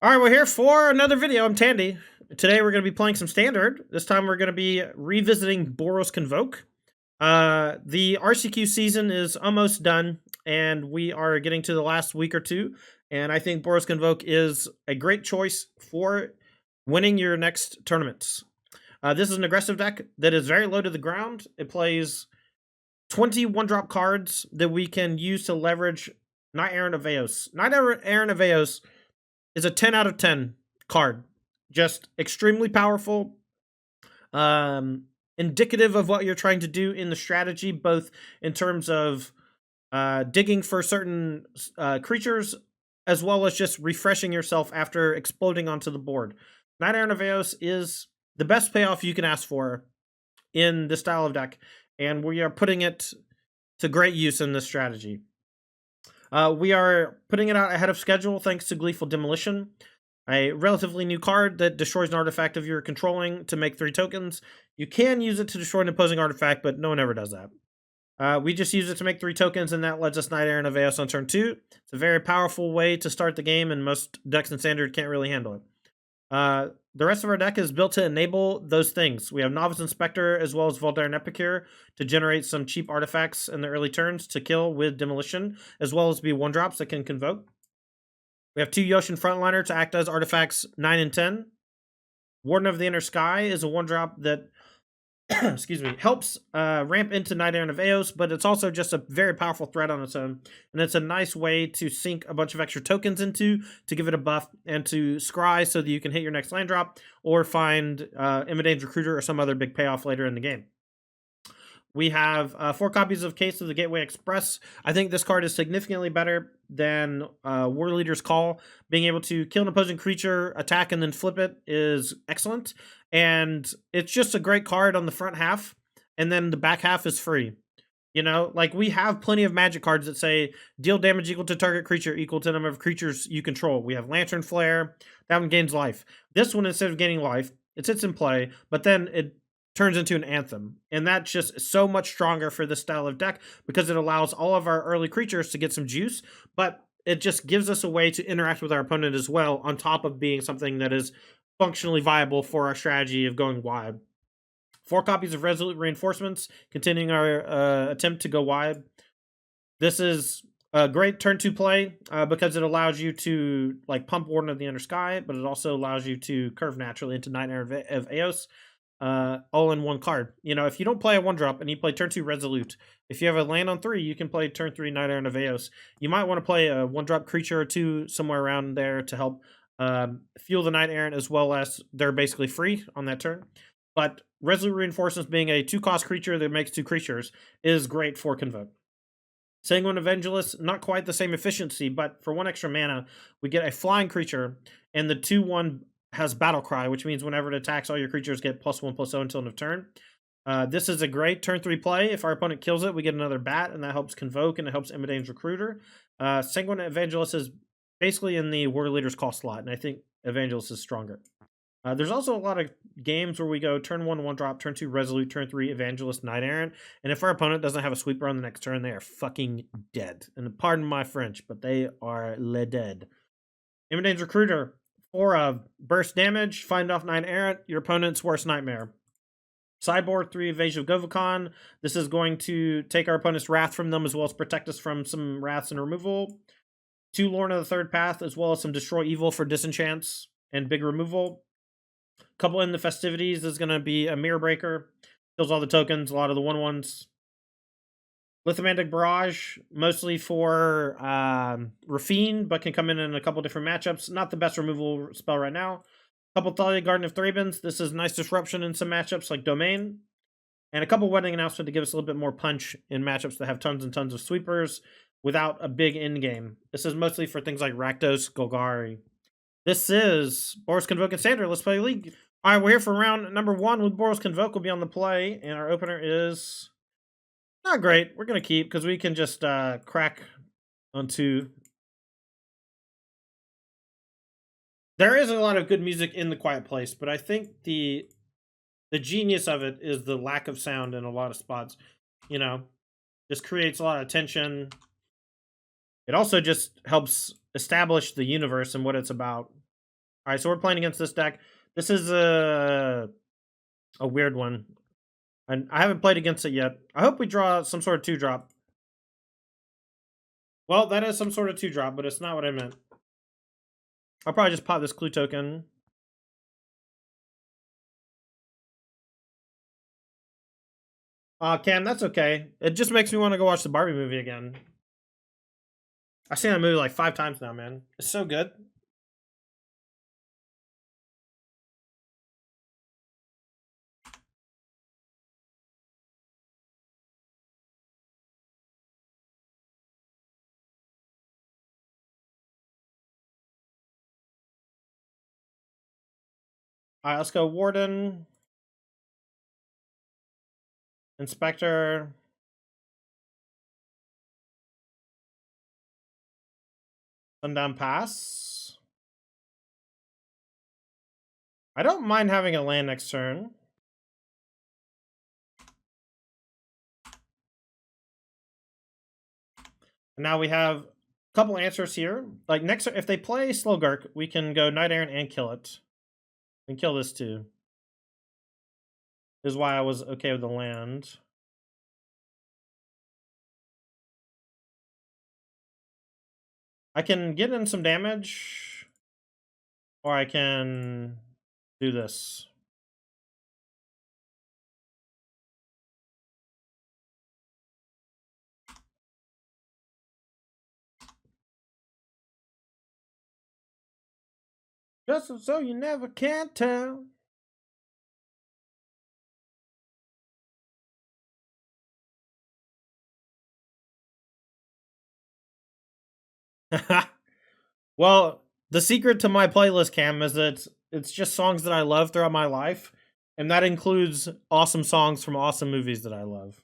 All right, we're here for another video. I'm Tandy. Today we're going to be playing some Standard. This time we're going to be revisiting Boros Convoke. The RCQ season is almost done, and we are getting to the last week or two. And I think Boros Convoke is a great choice for winning your next tournaments. This is an aggressive deck that is very low to the ground. It plays 20 one-drop cards that we can use to leverage Knight Errant of Eos. Knight Errant of Eos is a 10 out of 10 card. Just extremely powerful. Indicative of what you're trying to do in the strategy, both in terms of digging for certain creatures, as well as just refreshing yourself after exploding onto the board. Knight Errant of Eos is the best payoff you can ask for in this style of deck, and we are putting it to great use in this strategy. We are putting it out ahead of schedule thanks to Gleeful Demolition, a relatively new card that destroys an artifact of you're controlling to make 3 tokens. You can use it to destroy an opposing artifact, but no one ever does that. We just use it to make 3 tokens, and that lets us Knight Errant of Eos on turn 2. It's a very powerful way to start the game, and most decks in Standard can't really handle it. The rest of our deck is built to enable those things. We have Novice Inspector as well as Voldaren Epicure to generate some cheap artifacts in the early turns to kill with Demolition, as well as be 1-drops that can convoke. We have 2 Yoshin Frontliner to act as artifacts 9 and 10. Warden of the Inner Sky is a 1-drop that excuse me, helps ramp into Knight Errant of Eos, but it's also just a very powerful threat on its own, and it's a nice way to sink a bunch of extra tokens into to give it a buff and to scry so that you can hit your next land drop or find Immodane's Recruiter or some other big payoff later in the game. We have 4 copies of Case of the Gateway Express. I think this card is significantly better than War Leader's Call. Being able to kill an opposing creature, attack, and then flip it is excellent. And it's just a great card on the front half, and then the back half is free. You know, like we have plenty of magic cards that say deal damage equal to target creature equal to the number of creatures you control. We have Lantern Flare. That one gains life. This one, instead of gaining life, it sits in play, but then it turns into an anthem, and that's just so much stronger for this style of deck because it allows all of our early creatures to get some juice, but it just gives us a way to interact with our opponent as well, on top of being something that is functionally viable for our strategy of going wide. 4 copies of Resolute Reinforcements, continuing our attempt to go wide. This is a great turn 2 play because it allows you to like pump Warden of the Inner Sky, but it also allows you to curve naturally into Knight Errant of Eos. All in 1 card. You know, if you don't play a 1-drop and you play turn 2 Resolute, if you have a land on 3, you can play turn 3 Knight Errant of Eos. You might want to play a 1-drop creature or 2 somewhere around there to help fuel the Knight Errant, as well as they're basically free on that turn. But Resolute Reinforcements, being a 2-cost creature that makes 2 creatures, is great for Convoke. Sanguine Evangelist, not quite the same efficiency, but for 1 extra mana, we get a flying creature, and the 2/1 has Battle Cry, which means whenever it attacks, all your creatures get +1/+0 until end of turn. This is a great turn 3 play. If our opponent kills it, we get another bat, and that helps Convoke, and it helps Immodane's Recruiter. Sanguine Evangelist is basically in the War Leader's Call slot, and I think Evangelist is stronger. There's also a lot of games where we go turn 1, 1-drop, turn 2, Resolute, turn 3, Evangelist, Knight Errant, and if our opponent doesn't have a sweeper on the next turn, they are fucking dead. And pardon my French, but they are le dead. Immodane's Recruiter, 4 burst damage, find off Knight Errant, your opponent's worst nightmare. Cyborg, 3 Evasion of Govicon. This is going to take our opponent's wrath from them, as well as protect us from some wraths and removal. 2 Lorna of the Third Path, as well as some Destroy Evil for disenchants and big removal. Couple in the Festivities is going to be a Mirror Breaker. Kills all the tokens, a lot of the 1/1s. Lithomantic Barrage, mostly for Rafine, but can come in a couple different matchups. Not the best removal spell right now. Couple Thalia Garden of Thrabins. This is nice disruption in some matchups like Domain. And a couple Wedding Announcement to give us a little bit more punch in matchups that have tons and tons of sweepers without a big end game. This is mostly for things like Rakdos, Golgari. This is Boros Convoke and Standard. Let's play League. All right, we're here for round number 1 with Boros Convoke. Will be on the play, and our opener is not great. We're going to keep because we can just crack onto. There is a lot of good music in The Quiet Place, but I think the genius of it is the lack of sound in a lot of spots. You know, just creates a lot of tension. It also just helps establish the universe and what it's about. All right, so we're playing against this deck. This is a weird one, and I haven't played against it yet. I hope we draw some sort of 2-drop. Well, that is some sort of 2-drop, but it's not what I meant. I'll probably just pop this clue token. Cam, that's okay. It just makes me want to go watch the Barbie movie again. I've seen that movie like 5 times now, man. It's so good. All right, let's go Warden, Inspector, Sundown Pass. I don't mind having a land next turn. And now we have a couple answers here. Like next, if they play Slowgark, we can go Knight Errant and kill it. And kill this too. This is why I was okay with the land. I can get in some damage, or I can do this. Just so you never can tell. Well, the secret to my playlist, Cam, is that it's just songs that I love throughout my life, and that includes awesome songs from awesome movies that I love.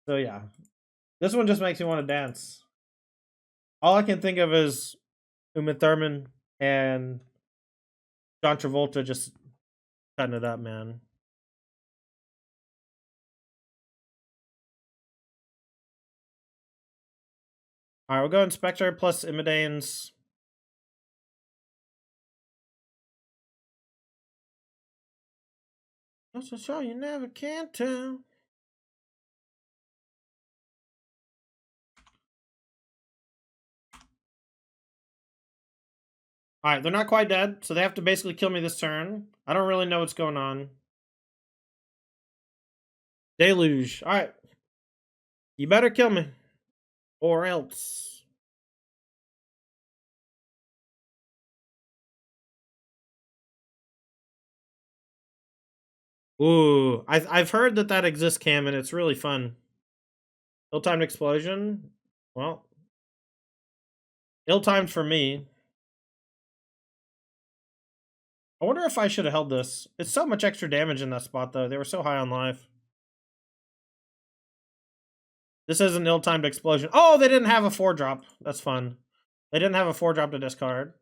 So yeah, this one just makes me want to dance. All I can think of is Uma Thurman and John Travolta just cutting it up, man. All right, we'll go Inspector plus Imidane's. That's a show you never can tell. All right, they're not quite dead, so they have to basically kill me this turn. I don't really know what's going on. Deluge. All right. You better kill me. Or else. Ooh, I've heard that exists, Cam, and it's really fun. Ill-timed explosion. Well, ill-timed for me. I wonder if I should have held this. It's so much extra damage in that spot, though. They were so high on life. This is an ill-timed explosion. Oh, they didn't have a 4-drop. That's fun. They didn't have a 4-drop to discard.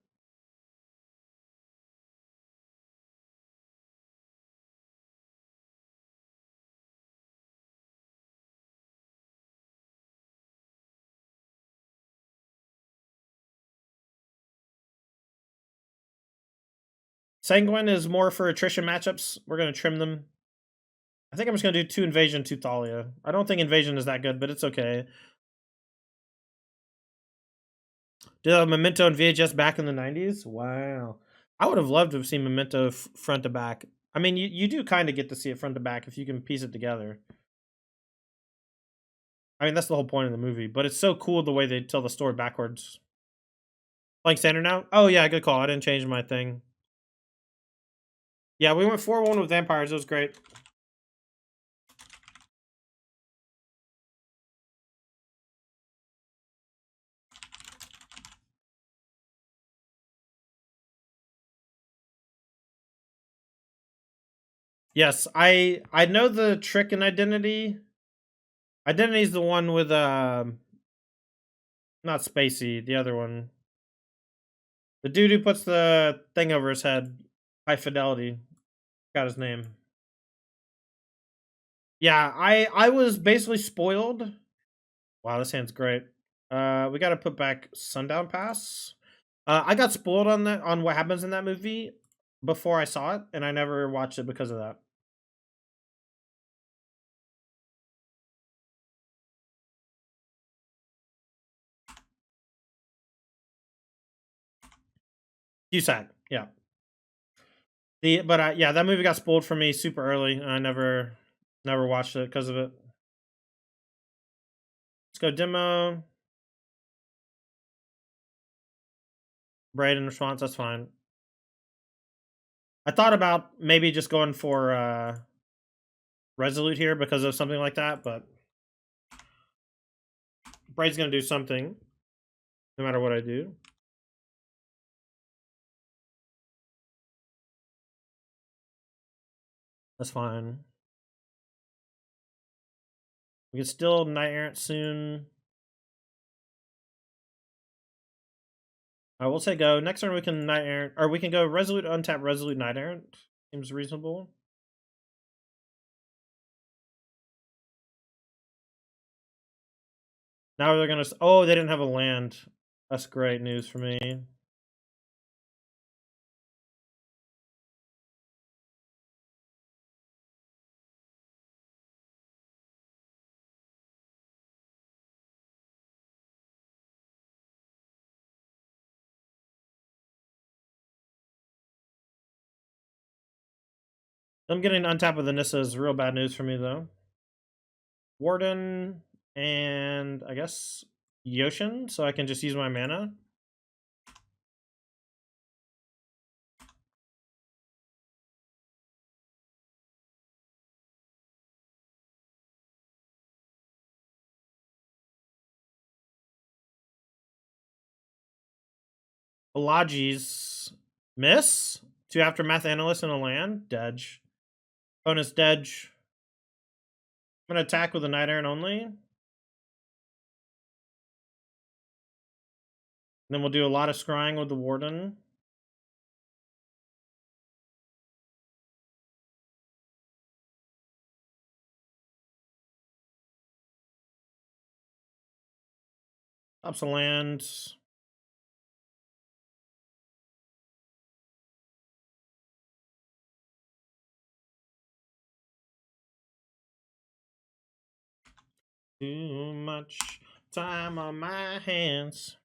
Sanguine is more for attrition matchups. We're going to trim them. I think I'm just going to do 2 Invasion, 2 Thalia. I don't think Invasion is that good, but it's okay. Did Memento and VHS back in the 90s? Wow. I would have loved to have seen Memento front to back. I mean, you do kind of get to see it front to back if you can piece it together. I mean, that's the whole point of the movie, but it's so cool the way they tell the story backwards. Playing standard now? Oh, yeah, good call. I didn't change my thing. Yeah, we went 4-1 with Vampires. It was great. Yes, I know the trick in Identity. Identity is the one with not Spacey, the other one. The dude who puts the thing over his head. High Fidelity. Got his name. Yeah, I was basically spoiled. Wow, this hand's great. We got to put back Sundown Pass. I got spoiled on that on what happens in that movie before I saw it, and I never watched it because of that. Cusack, yeah. Yeah, that movie got spoiled for me super early, and I never watched it because of it. Let's go demo. Braid in response, that's fine. I thought about maybe just going for Resolute here because of something like that, but Braid's gonna do something no matter what I do. That's fine. We can still Knight Errant soon. I will say go. Next turn we can Knight Errant, or we can go Resolute, untap Resolute, Knight Errant. Seems reasonable. Now they're gonna. Oh, they didn't have a land. That's great news for me. Them getting untap with the Nissa is real bad news for me though. Warden and I guess Yoshin, so I can just use my mana. Balaji's miss. 2 Aftermath Analyst and a land. Dedge. Bonus Dedge. I'm gonna attack with a Knight Errant only. Then we'll do a lot of scrying with the Warden. Ups a land. Too much time on my hands.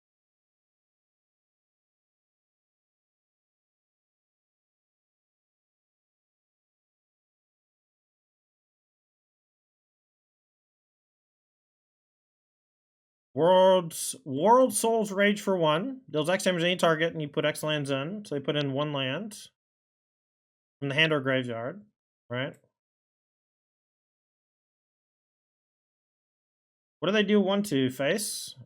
World Souls Rage for 1. Deals X damage to any target, and you put X lands in. So they put in 1 land from the hand or graveyard, right? What do they do 1/2 face?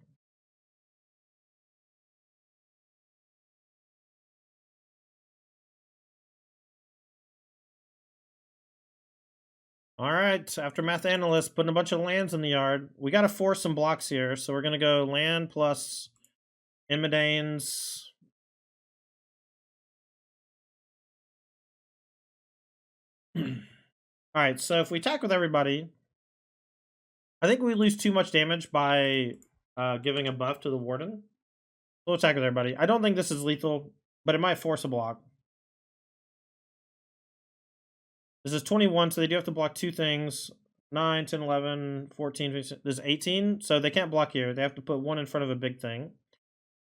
All right, Aftermath Analyst putting a bunch of lands in the yard. We got to force some blocks here, so we're gonna go land plus Immodanes. All right, so if we attack with everybody, I think we lose too much damage by giving a buff to the Warden. We'll attack with everybody. I don't think this is lethal, but it might force a block. This is 21, so they do have to block 2 things. 9, 10, 11, 14, 15. There's 18, so they can't block here. They have to put 1 in front of a big thing.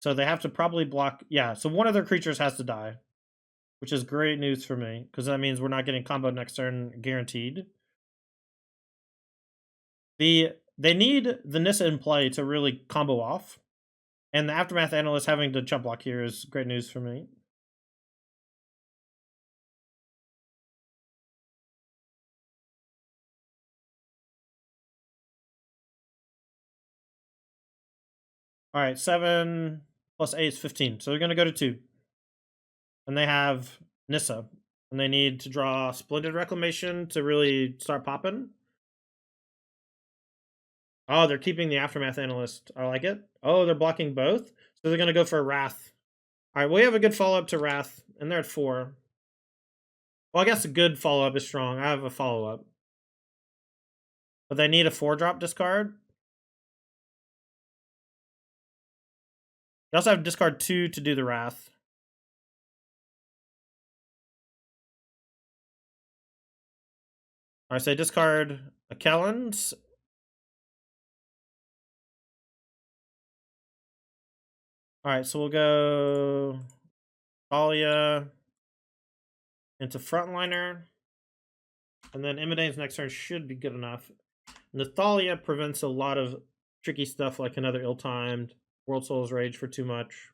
So they have to probably block... Yeah, so one of their creatures has to die, which is great news for me, because that means we're not getting combo next turn guaranteed. They need the Nissa in play to really combo off, and the Aftermath Analyst having to chump block here is great news for me. All right, 7 plus 8 is 15. So they're going to go to 2. And they have Nissa. And they need to draw Splendid Reclamation to really start popping. Oh, they're keeping the Aftermath Analyst. I like it. Oh, they're blocking both. So they're going to go for Wrath. All right, we have a good follow-up to Wrath. And they're at 4. Well, I guess a good follow-up is strong. I have a follow-up. But they need a 4-drop discard. You also have discard 2 to do the Wrath. Alright, so I discard a Kellen's. Alright, so we'll go Thalia into Frontliner. And then Imidane's next turn should be good enough. And the Thalia prevents a lot of tricky stuff like another ill-timed World Souls Rage for too much.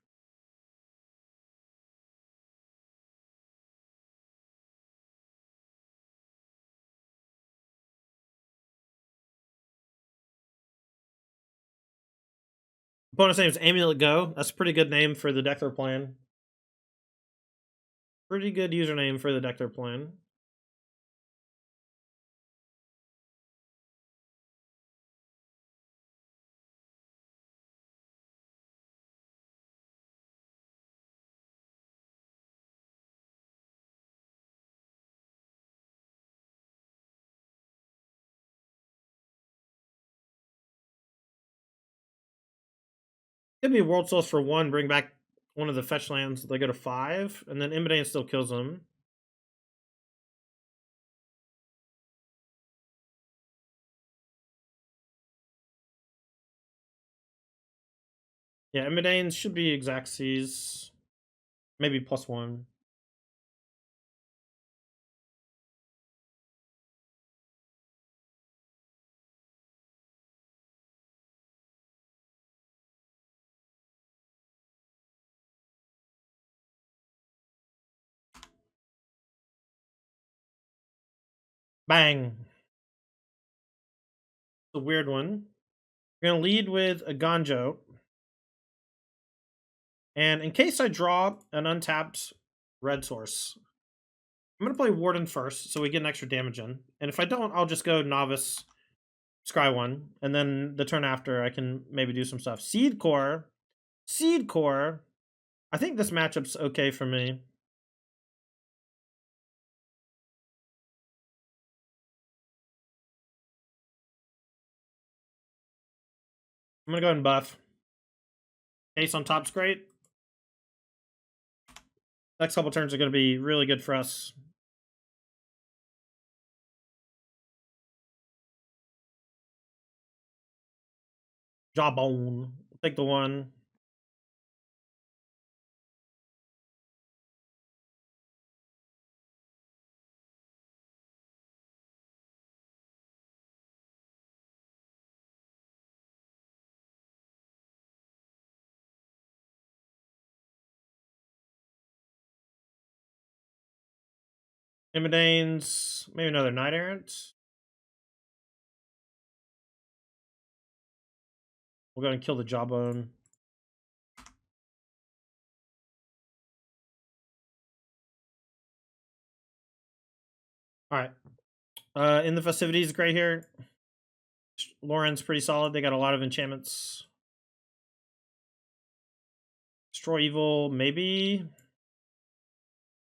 Bonus name is Amulet Go. That's a pretty good name for the deck they're playing. Pretty good username for the deck they're playing. Give me World Souls for 1, bring back one of the fetch lands. They go to 5, and then Imidane still kills them. Yeah, Imidane should be exact Cs. Maybe +1. Bang. A weird one. We're going to lead with a Ganjo. And in case I draw an untapped red source, I'm going to play Warden first, so we get an extra damage in. And if I don't, I'll just go Novice, Scry 1. And then the turn after, I can maybe do some stuff. Seed Core. Seed Core. I think this matchup's okay for me. I'm going to go ahead and buff. Ace on top's great. Next couple turns are going to be really good for us. Jawbone. Take the 1. Imidanes. Maybe another Knight Errant. We'll go and kill the Jawbone. Alright. In the festivities, great here. Lauren's pretty solid. They got a lot of enchantments. Destroy Evil, maybe.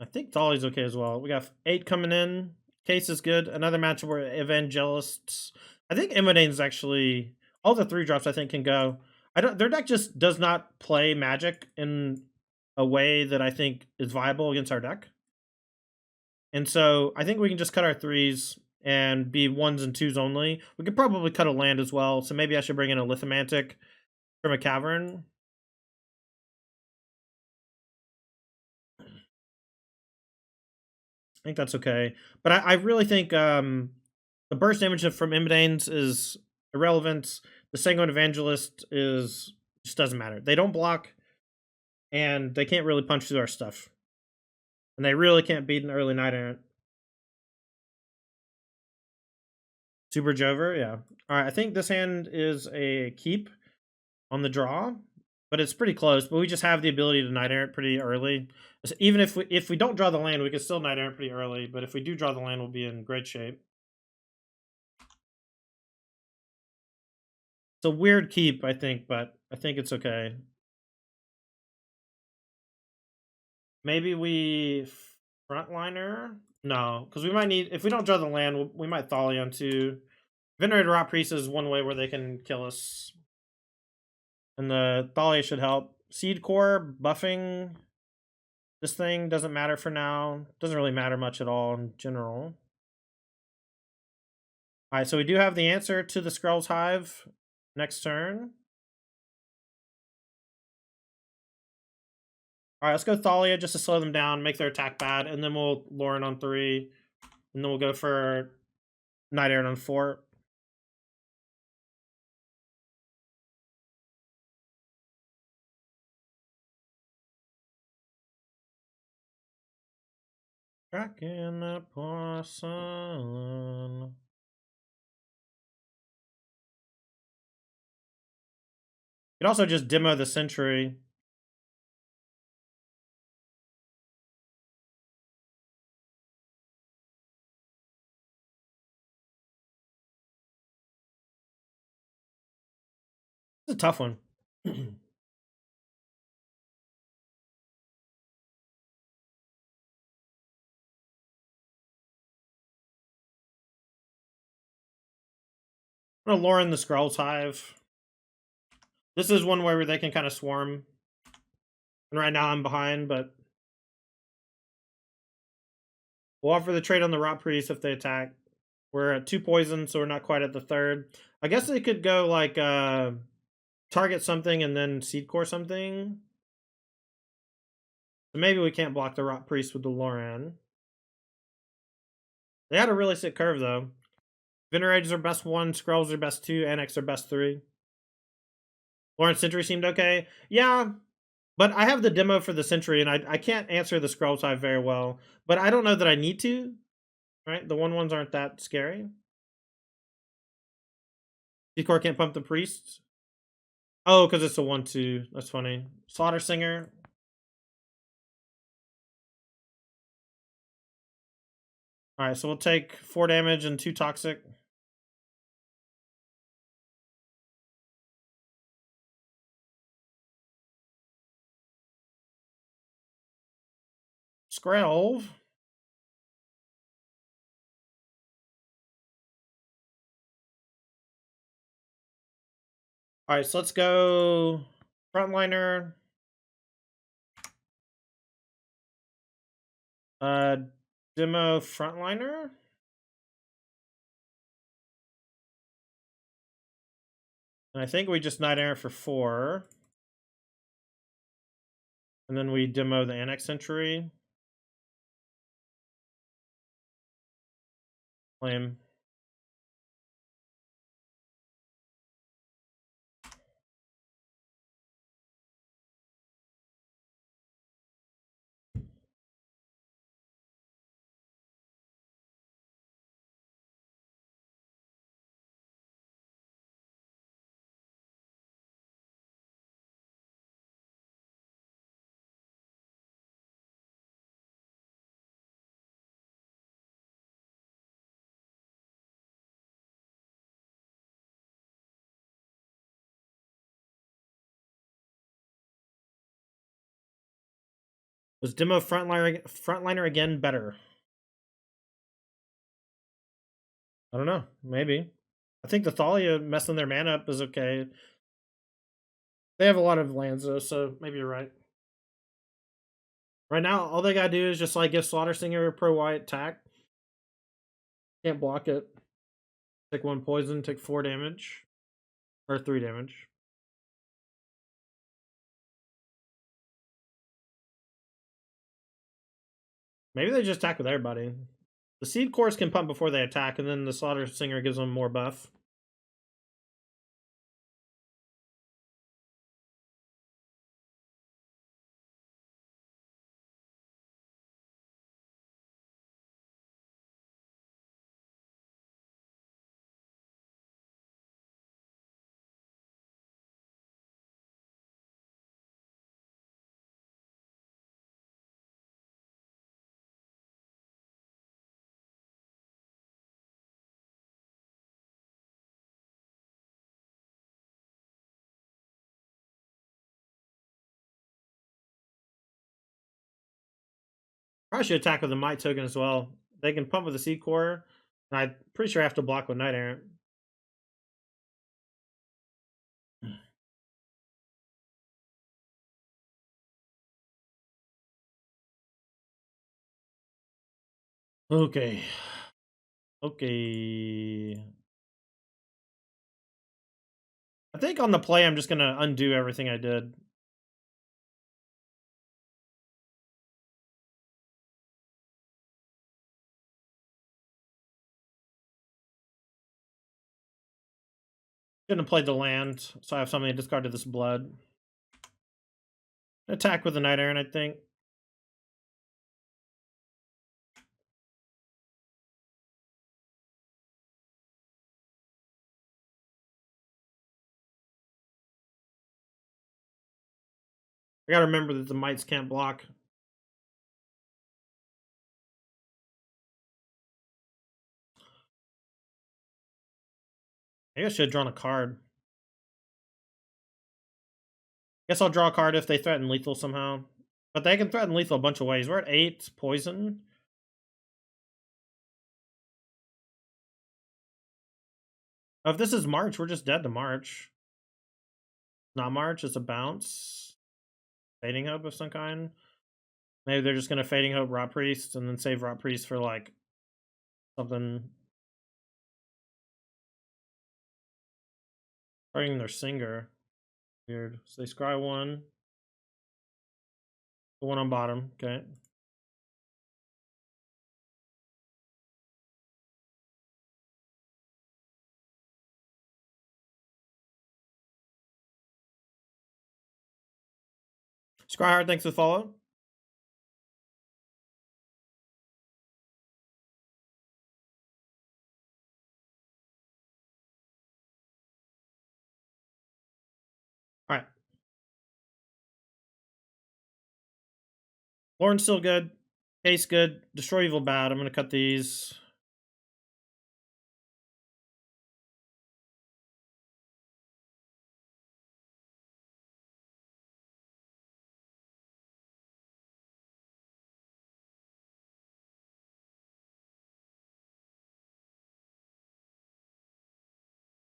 I think Thali's okay as well. We got 8 coming in. Case is good. Another matchup where Evangelists. I think Imodane's actually all the 3-drops I think can go. Their deck just does not play Magic in a way that I think is viable against our deck. And so I think we can just cut our 3s and be 1s and 2s only. We could probably cut a land as well. So maybe I should bring in a Lithomantic from a Cavern. I think that's okay. But I really think the burst damage from Imidanes is irrelevant. The Sanguine Evangelist just doesn't matter. They don't block, and they can't really punch through our stuff. And they really can't beat an early Knight Errant. Super Jover, yeah. Alright, I think this hand is a keep on the draw, but it's pretty close. But we just have the ability to Knight Errant pretty early. So even if we don't draw the land, we can still Knight Errant pretty early. But if we do draw the land, we'll be in great shape. It's a weird keep, I think, but I think it's okay. Maybe we Frontliner? No, because we might need, if we don't draw the land, we might Thalion too. Venerated Rot Priest is one way where they can kill us. And the Thalia should help. Seed core buffing this thing doesn't matter for now. Doesn't really matter much at all in general. Alright, so we do have the answer to the Skrull's Hive next turn. Alright, let's go Thalia just to slow them down, make their attack bad, and then we'll Lauren on 3. And then we'll go for Night Errant on 4. Cracking that porcelain. You can also just demo the Sentry. It's a tough one. I'm gonna Lauren the Skrull's Hive. This is one where they can kind of swarm. And right now I'm behind, but we'll offer the trade on the Rot Priest if they attack. We're at 2 poison, so we're not quite at the 3rd. I guess they could go like target something and then seed core something. So maybe we can't block the Rot Priest with the Loran. They had a really sick curve though. Venerage is our best 1, Skrulls are best 2, Annex are best 3. Lauren Sentry seemed okay. Yeah, but I have the demo for the Sentry, and I can't answer the Skrull type very well. But I don't know that I need to. Right? The 1/1s aren't that scary. Decor can't pump the Priest. Oh, because it's a 1/2. That's funny. Slaughter Singer. Alright, so we'll take 4 damage and 2 toxic. Skrelv. Alright, so let's go Frontliner. Demo Frontliner. And I think we just Night Errant for 4. And then we demo the Annex Sentry. Lame. Was demo frontliner again better? I don't know. Maybe. I think the Thalia messing their mana up is okay. They have a lot of lands though, so maybe you're right. Right now, all they gotta do is just like give Slaughter Singer a pro white attack. Can't block it. Take 1 poison, take 4 damage. Or 3 damage. Maybe they just attack with everybody. The Seed Course can pump before they attack, and then the Slaughter Singer gives them more buff. Probably should attack with the Might Token as well. They can pump with the Seed Core, and I'm pretty sure I have to block with Night Errant. Okay. Okay. I think on the play, I'm just gonna undo everything I did. Shouldn't have played the land, so I have something to discard to this blood. Attack with the Knight Errant, I think. I gotta remember that the mites can't block. Maybe I should have drawn a card. Guess I'll draw a card if they threaten lethal somehow. But they can threaten lethal a bunch of ways. We're at 8, poison. Oh, if this is March, we're just dead to March. Not March, it's a bounce. Fading Hope of some kind. Maybe they're just gonna Fading Hope Rot Priest and then save Rot Priest for like something. Starting their Singer. Weird. So they scry one. The one on bottom, okay. Scryhard, thanks for the follow. Alright. Lauren's still good. Case good. Destroy Evil bad. I'm gonna cut these.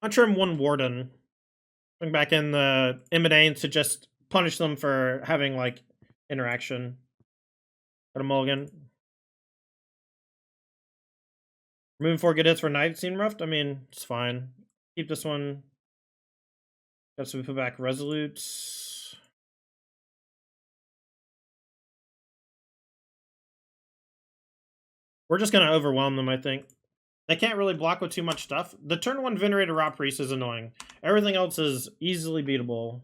I'll trim one Warden. Bring back in the Imidane to just punish them for having like interaction. Got a mulligan. Removing 4 good hits for Night seemed rough. I mean, it's fine. Keep this one. Guess we put back Resolutes. We're just gonna overwhelm them, I think. They can't really block with too much stuff. The turn 1 Venerator Rot Priest is annoying. Everything else is easily beatable.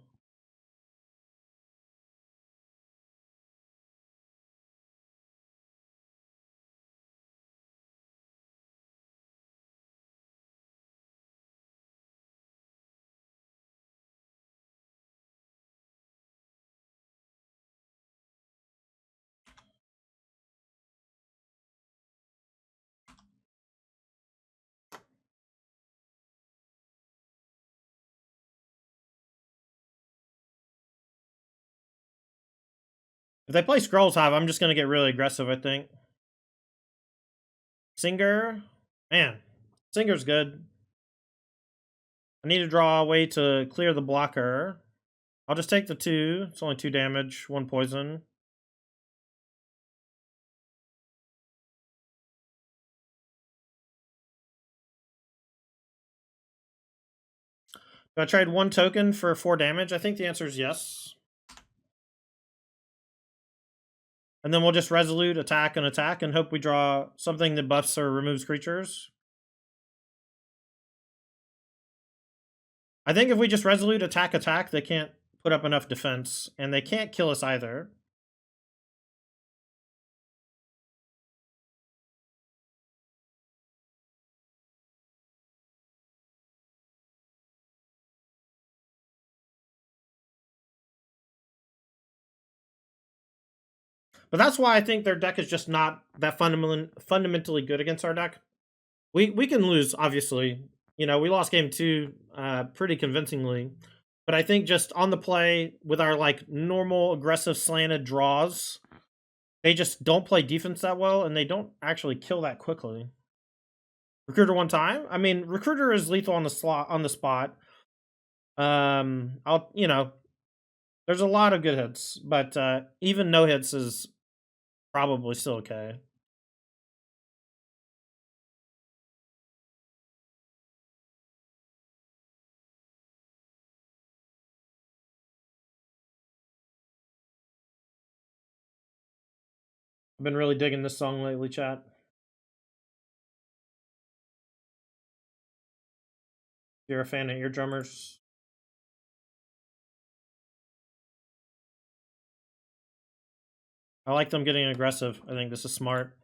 If they play Scrolls Hive, I'm just gonna get really aggressive, I think. Singer. Man, Singer's good. I need to draw a way to clear the blocker. I'll just take the 2. It's only 2 damage, 1 poison. Do I trade 1 token for 4 damage? I think the answer is yes. And then we'll just Resolute, attack, and hope we draw something that buffs or removes creatures. I think if we just Resolute, attack, they can't put up enough defense. And they can't kill us either. But that's why I think their deck is just not that fundamentally good against our deck. We can lose, obviously. You know, we lost game 2 pretty convincingly. But I think just on the play with our like normal aggressive slanted draws, they just don't play defense that well, and they don't actually kill that quickly. Recruiter 1 time. I mean, Recruiter is lethal on the spot. I'll there's a lot of good hits, but even no hits is probably still okay. I've been really digging this song lately, chat. If you're a fan of eardrummers. I like them getting aggressive. I think this is smart.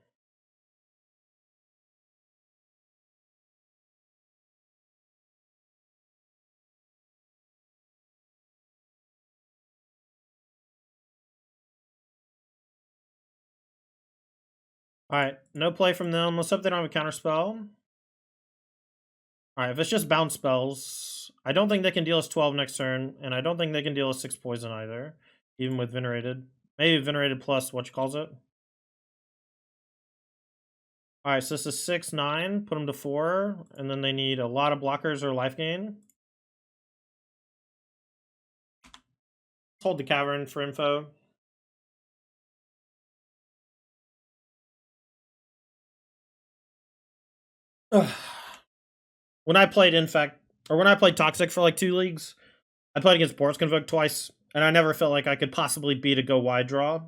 Alright, no play from them. Let's hope they don't have a counterspell. Alright, if it's just bounce spells, I don't think they can deal us 12 next turn, and I don't think they can deal us 6 poison either, even with Venerated. Maybe Venerated plus what you calls it. Alright, so this is 6, 9, put them to 4, and then they need a lot of blockers or life gain. Let's hold the cavern for info. Ugh. When I played Infect, or when I played Toxic for like 2 leagues, I played against Boros Convoke twice, and I never felt like I could possibly beat a go wide draw.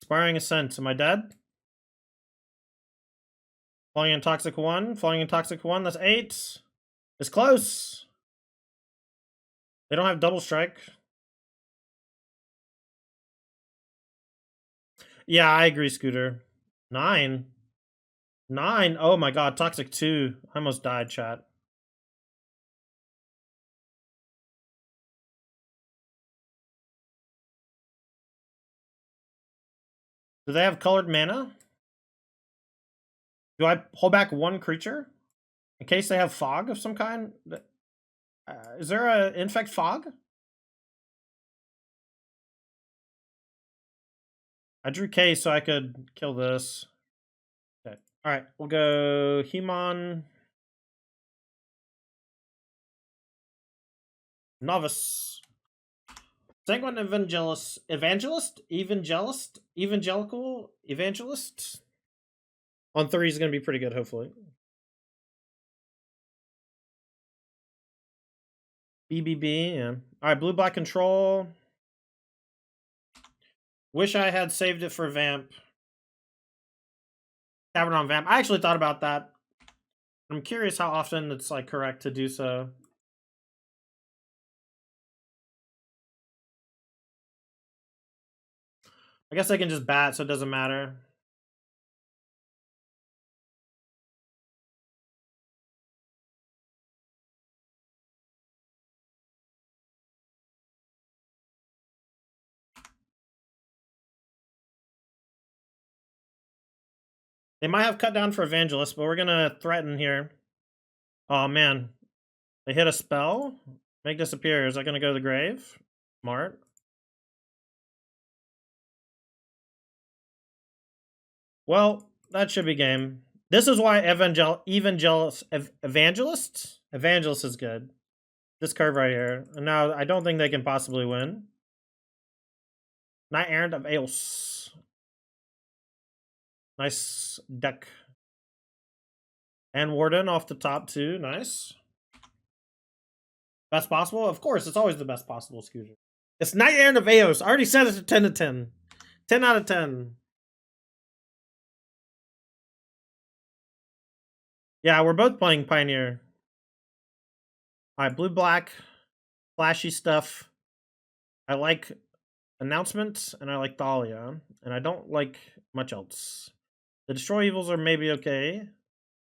Inspiring Ascent. Am I dead? Falling in Toxic 1. Falling in Toxic 1. That's 8. It's close. They don't have double strike. Yeah, I agree, Scooter. 9. 9. Oh my god, Toxic 2. I almost died, chat. Do they have colored mana? Do I hold back 1 creature? In case they have fog of some kind? Is there a Infect fog? I drew K so I could kill this. Okay. Alright, we'll go Hemon. Novice. Sanguine Evangelical Evangelist. On 3 is going to be pretty good, hopefully. BBB, yeah. Alright, blue-black control. Wish I had saved it for Vamp. Cavern on Vamp. I actually thought about that. I'm curious how often it's like correct to do so. I guess I can just bat, so it doesn't matter. They might have cut down for Evangelist, but we're gonna threaten here. Oh man. They hit a spell. Make disappear. Is that gonna go to the grave? Smart. Well, that should be game. This is why Evangelist is good. This curve right here. And now I don't think they can possibly win. Knight Errant of Eos. Nice deck. And Warden off the top too. Nice. Best possible? Of course, it's always the best possible, Scooter. It's Knight Errant of Eos. I already said it's a 10 to 10. 10 out of 10. Yeah, we're both playing Pioneer. Alright, blue-black. Flashy stuff. I like Announcement, and I like Thalia. And I don't like much else. The Destroy Evils are maybe okay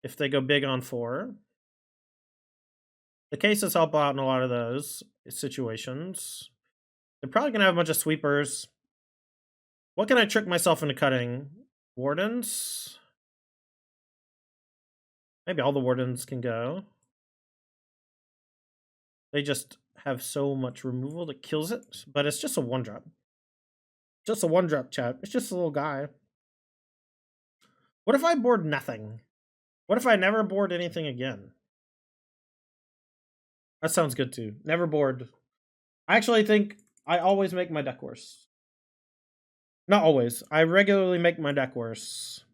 if they go big on 4. The cases help out in a lot of those situations. They're probably going to have a bunch of sweepers. What can I trick myself into cutting? Wardens? Maybe all the Wardens can go. They just have so much removal that kills it, but it's just a 1-drop. Just a 1-drop, chat. It's just a little guy. What if I board nothing? What if I never board anything again? That sounds good too. Never board. I actually think I always make my deck worse. Not always. I regularly make my deck worse.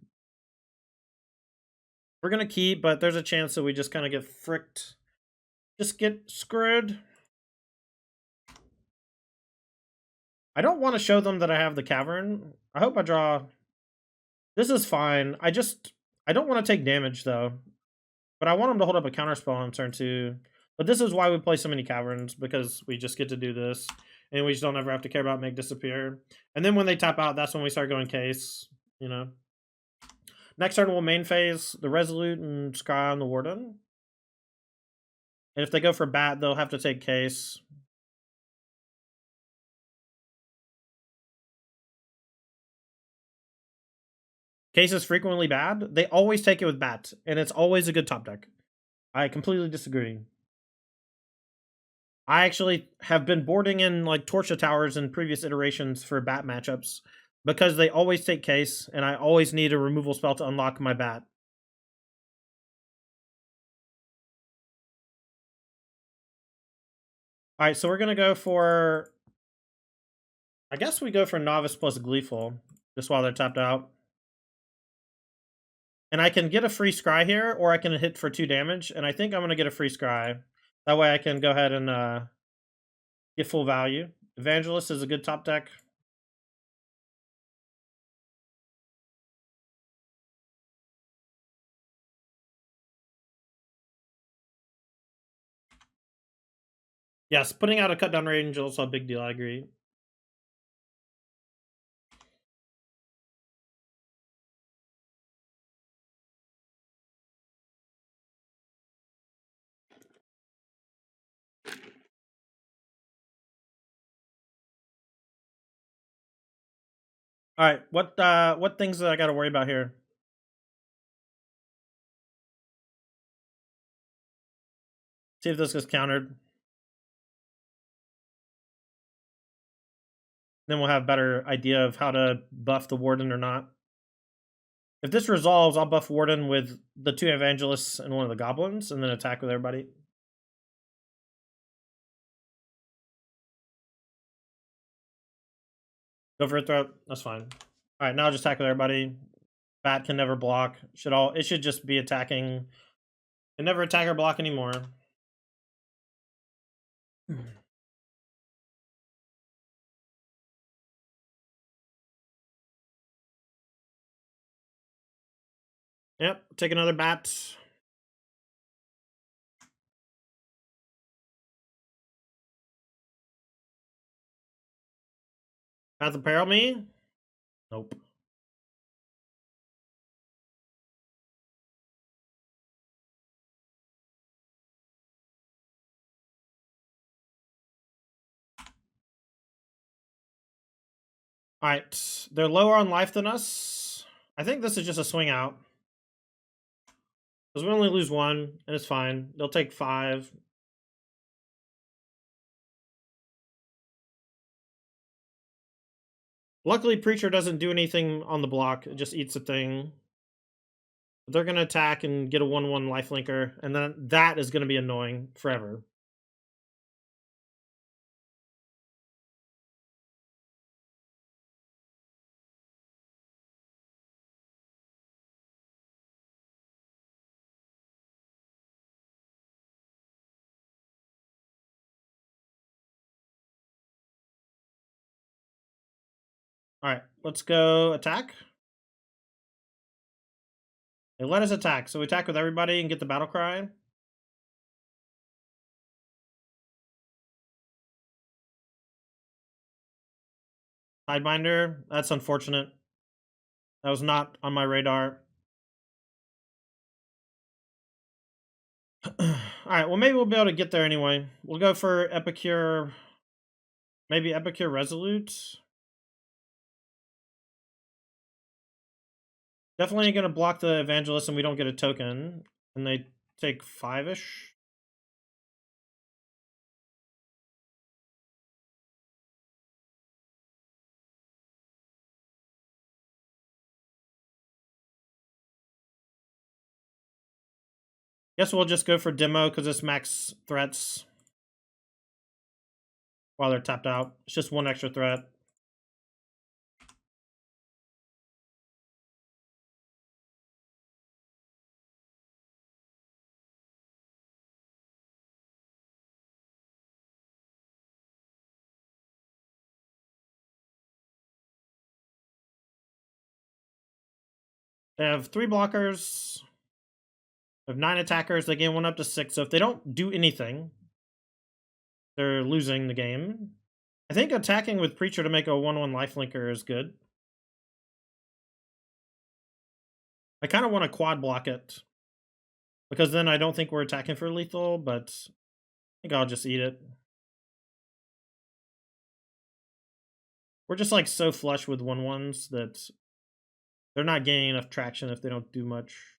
We're gonna keep, but there's a chance that we just kind of get fricked. Just get screwed. I don't want to show them that I have the cavern. I hope I draw. This is fine. I don't want to take damage though. But I want them to hold up a counterspell on turn 2. But this is why we play so many caverns, because we just get to do this. And we just don't ever have to care about make disappear. And then when they tap out, that's when we start going case, you know. Next turn we'll main phase the Resolute and Scry on the Warden. And if they go for bat, they'll have to take case. Case is frequently bad. They always take it with bat, and it's always a good top deck. I completely disagree. I actually have been boarding in like Torcha Towers in previous iterations for bat matchups because they always take case, and I always need a removal spell to unlock my bat. All right, so we're gonna go for. I guess we go for Novice plus Gleeful, just while they're tapped out. And I can get a free Scry here, or I can hit for 2 damage, and I think I'm gonna get a free Scry. That way I can go ahead and get full value. Evangelist is a good top deck. Yes, putting out a cut down range is also a big deal, I agree. All right, what things that I got to worry about here? See if this gets countered. Then we'll have a better idea of how to buff the Warden or not. If this resolves, I'll buff Warden with the 2 Evangelists and one of the Goblins, and then attack with everybody. Go for a throat. That's fine. All right, now I'll just attack with everybody. Bat can never block. It should just be attacking. Can never attack or block anymore. Yep, take another bat. Path of Peril me? Nope. Alright, they're lower on life than us. I think this is just a swing out. Because we only lose 1, and it's fine. They'll take 5. Luckily, Preacher doesn't do anything on the block. It just eats a thing. They're going to attack and get a 1/1 lifelinker, and then that is going to be annoying forever. Alright, let's go attack. They let us attack, so we attack with everybody and get the battle cry. Sidebinder, that's unfortunate. That was not on my radar. Alright, well maybe we'll be able to get there anyway. We'll go for Epicure. Maybe Epicure Resolute. Definitely going to block the Evangelist and we don't get a token. And they take 5-ish. Guess we'll just go for Demo because it's max threats. While they're tapped out. It's just 1 extra threat. They have 3 blockers. They have 9 attackers. They gain 1 up to 6. So if they don't do anything, they're losing the game. I think attacking with Preacher to make a 1/1 lifelinker is good. I kind of want to quad block it, because then I don't think we're attacking for lethal, but I think I'll just eat it. We're just like so flush with 1/1s that they're not gaining enough traction if they don't do much.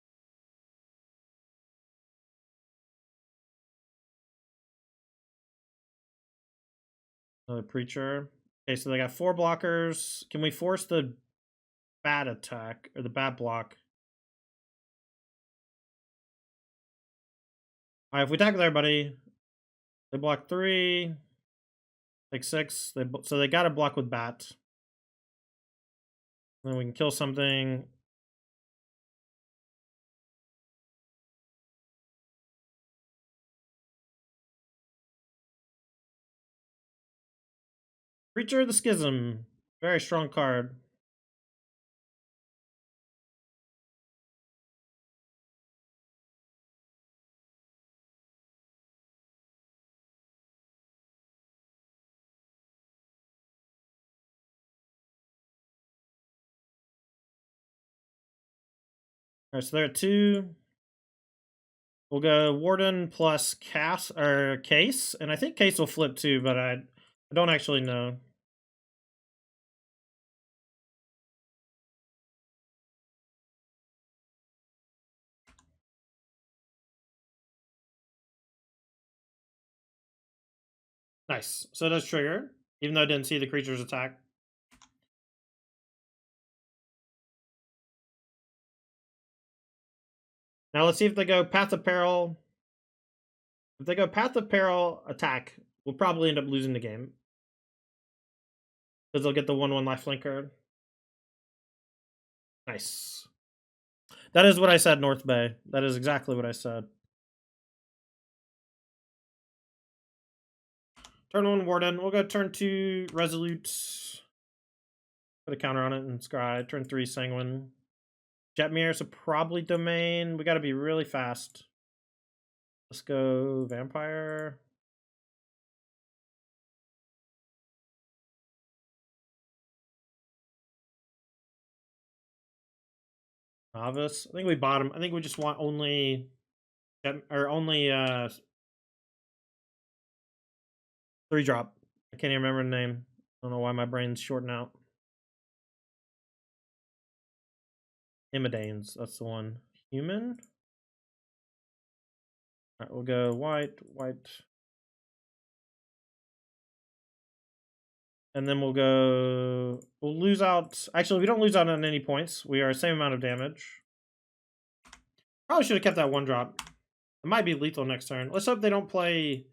Another Preacher. Okay, so they got 4 blockers. Can we force the bat attack, or the bat block? Alright, if we attack with everybody, they block 3, take 6. So they gotta block with bat. Then we can kill something. Preacher of the Schism. Very strong card. Alright, so they're at 2. We'll go Warden plus Case, and I think Case will flip too, but I don't actually know. Nice. So it does trigger, even though I didn't see the creature's attack. Now let's see if they go Path of Peril. If they go Path of Peril attack, we'll probably end up losing the game, because they'll get the 1/1 lifelinker. Nice. That is what I said, North Bay. That is exactly what I said. Turn 1 Warden. We'll go turn 2 Resolute. Put a counter on it and scry. Turn 3 Sanguine. Jetmir, so probably Domain. We gotta be really fast. Let's go Vampire. Novice. I think we bottom. I think we just want only, or only 3-drop. I can't even remember the name. I don't know why my brain's shorting out. Imidanes. That's the one. Human. All right, we'll go white. And then we'll lose out. Actually, we don't lose out on any points. We are the same amount of damage. Probably should have kept that 1-drop. It might be lethal next turn. Let's hope they don't play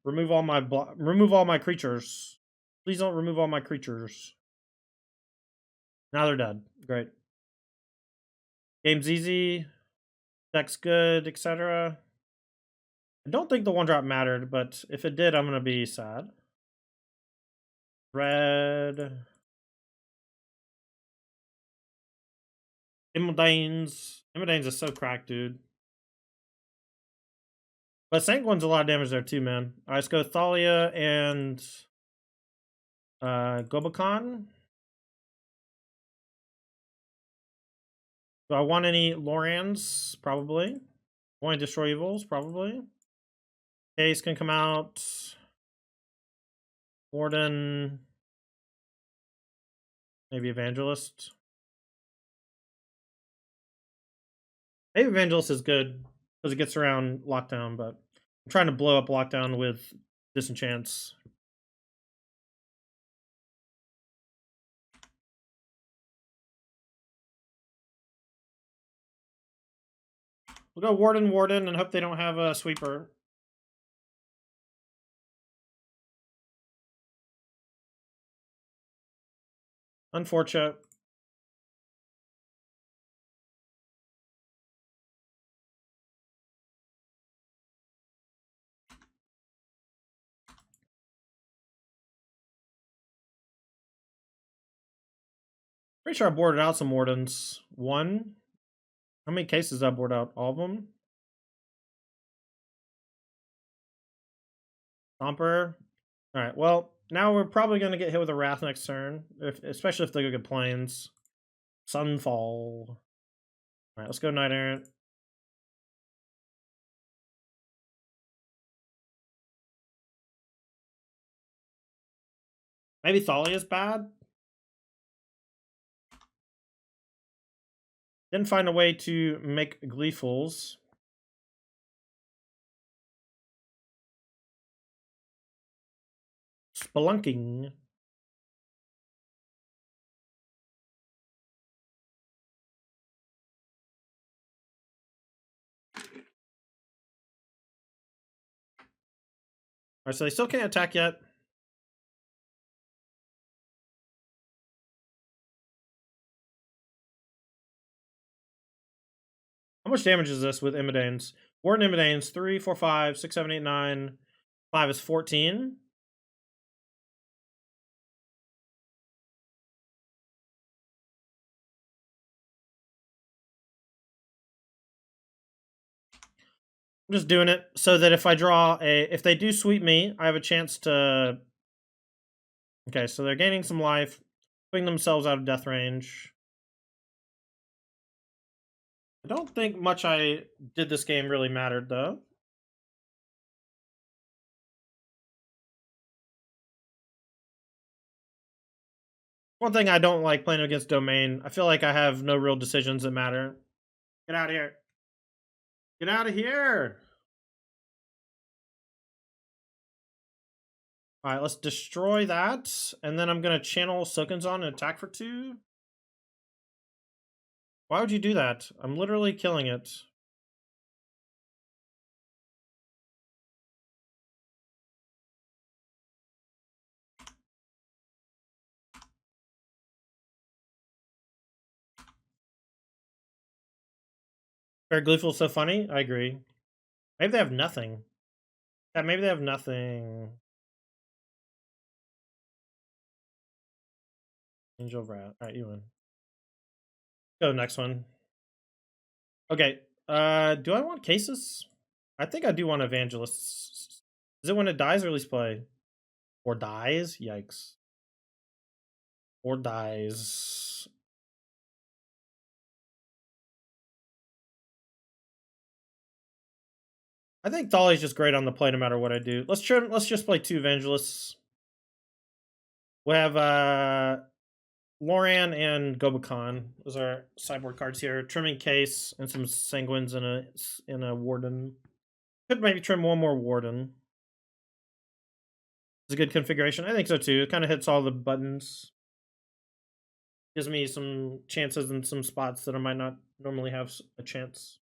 remove all my creatures. Please don't remove all my creatures. Now they're dead. Great. Game's easy. Deck's good, etc. I don't think the 1-drop mattered, but if it did, I'm going to be sad. Red. Immodanes. Immodanes is so cracked, dude. But Sanguine's a lot of damage there too, man. Alright, let's go Thalia and Gobakon. Do I want any Lorans? Probably. Want to destroy evils? Probably. Case can come out. Warden. Maybe Evangelist. Maybe Evangelist is good because it gets around Lockdown, but I'm trying to blow up Lockdown with Disenchants. We'll go Warden, and hope they don't have a Sweeper. Unfortunate. Pretty sure I boarded out some wardens. One. How many cases did I board out? All of them? Stomper. Alright, well, now we're probably going to get hit with a Wrath next turn. Especially if they go get planes. Sunfall. Alright, let's go Knight Errant. Maybe Thalia is bad? Didn't find a way to make Gleefuls. Spelunking. Alright, so they still can't attack yet. How much damage is this with Imidanes? Warden Imidanes, 3, 4, 5, 6, 7, 8, 9. 5 is 14. I'm just doing it so that if I draw if they do sweep me, I have a chance to... Okay, so they're gaining some life, putting themselves out of death range. I don't think much I did this game really mattered, though. One thing I don't like playing against Domain, I feel like I have no real decisions that matter. Get out of here. Get out of here! Alright, let's destroy that. And then I'm going to channel Soken's-On and attack for 2. Why would you do that? I'm literally killing it. Fair Gleeful's so funny? I agree. Maybe they have nothing. Yeah, maybe they have nothing. Angel of Wrath. Alright, you win. Go next one. Okay. Do I want cases? I think I do want evangelists. Is it when it dies or at least play? Or dies? Yikes. Or dies. I think Thalia's just great on the play no matter what I do. Let's just play 2 evangelists. We have Loran and Gobakon. Those are sideboard cards here. Trimming case and some sanguines in a warden. Could maybe trim one more warden. It's a good configuration. I think so too. It kind of hits all the buttons. Gives me some chances in some spots that I might not normally have a chance.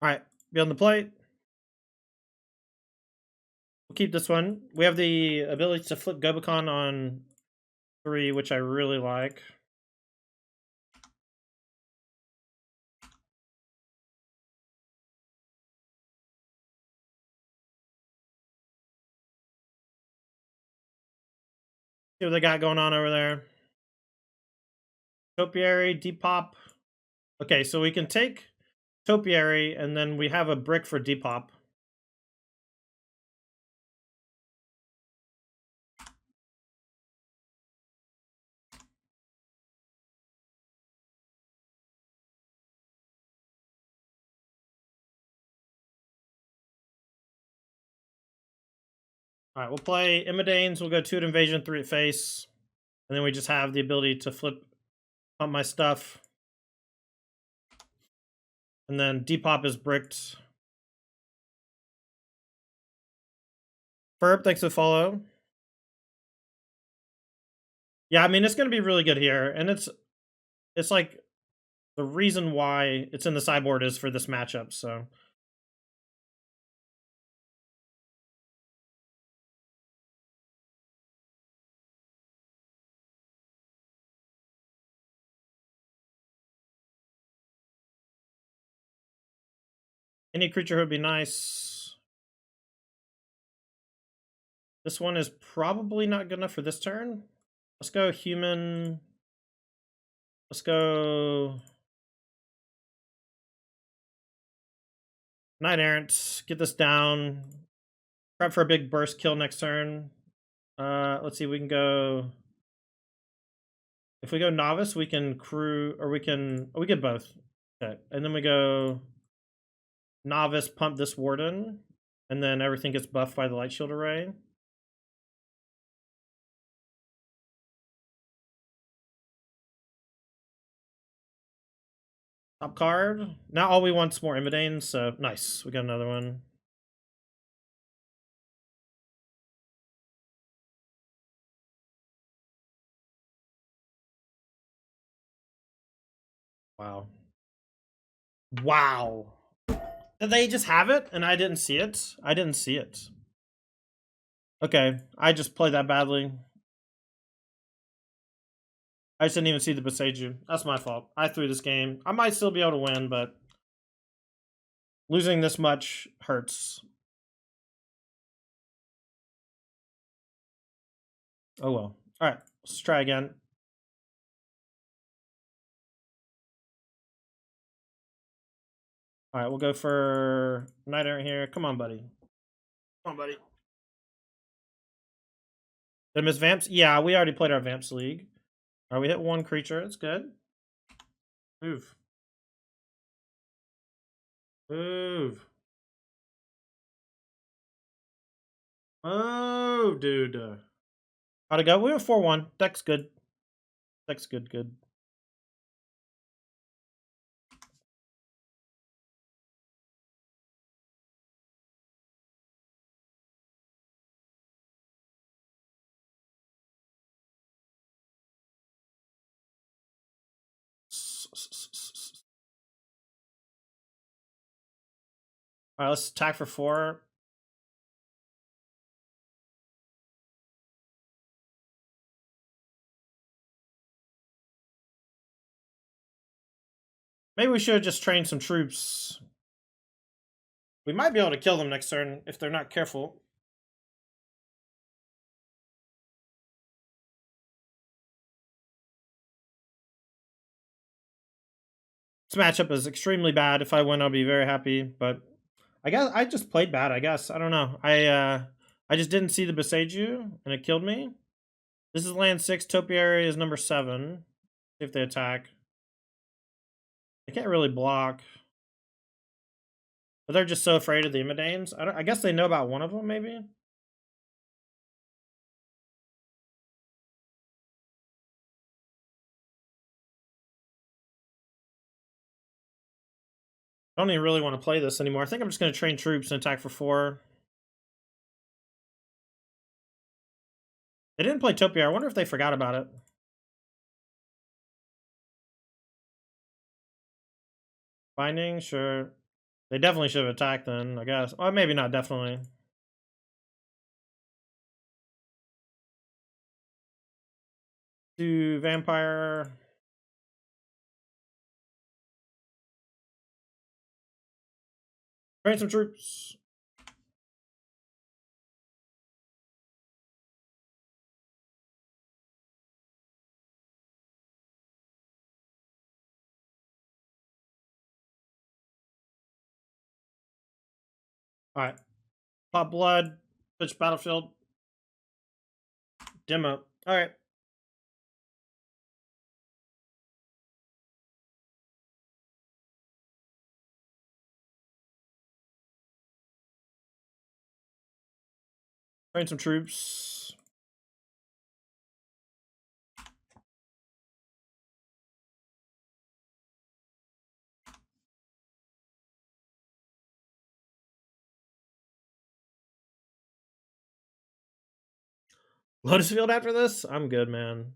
Alright, be on the plate. We'll keep this one. We have the ability to flip Gobakon on 3, which I really like. See what they got going on over there. Topiary, Depop. Okay, so we can take Topiary, and then we have a brick for Depop. All right, we'll play Immodanes. We'll go 2 at invasion, 3 at face. And then we just have the ability to flip up my stuff. And then Depop is bricked. Ferb, thanks for the follow. Yeah, I mean, it's going to be really good here. And it's like the reason why it's in the sideboard is for this matchup, so. Any creature would be nice. This one is probably not good enough for this turn. Let's go human. Let's go Knight Errant. Get this down. Prep for a big burst kill next turn. Let's see, we can go. If we go novice, we can crew, or we get both. Okay, and then we go novice, pump this warden, and then everything gets buffed by the light shield array. Top card. Now all we want is more Immodanes, so nice. We got another one. Wow. Wow. Did they just have it and I didn't see it? I didn't see it. Okay, I just played that badly. I just didn't even see the Boseiju. That's my fault. I threw this game. I might still be able to win, but losing this much hurts. Oh well. All right, let's try again. All right, we'll go for Knight Errant here. Come on, buddy. Come on, buddy. Did I miss Vamps? Yeah, we already played our Vamps League. All right, we hit 1 creature. It's good. Move. Move. Oh, dude. How'd it go? We were 4-1. Deck's good. Deck's good. All right, let's attack for 4. Maybe we should have just trained some troops. We might be able to kill them next turn if they're not careful. This matchup is extremely bad. If I win, I'll be very happy. But I guess I just played bad. I guess I don't know. I just didn't see the Boseiju and it killed me. This is land 6. Topiary is number 7. See if they attack. They can't really block. But they're just so afraid of the Immodanes. I guess they know about one of them, maybe? I don't even really want to play this anymore. I think I'm just going to train troops and attack for 4. They didn't play Topiary. I wonder if they forgot about it. Binding, sure. They definitely should have attacked then, I guess. Or maybe not, definitely. Do Vampire. Train some troops. Alright. Pop blood. Pitch battlefield. Demo. Alright. Train some troops. Lotus Field after this? I'm good, man.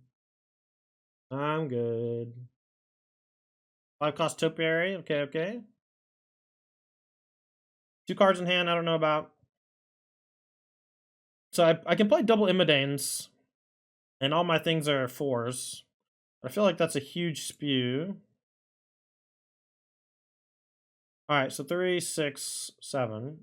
I'm good. 5 cost topiary. Okay, okay. 2 cards in hand, I don't know about. So I can play double Immodanes, and all my things are 4s. I feel like that's a huge spew. Alright, so 3, 6, 7.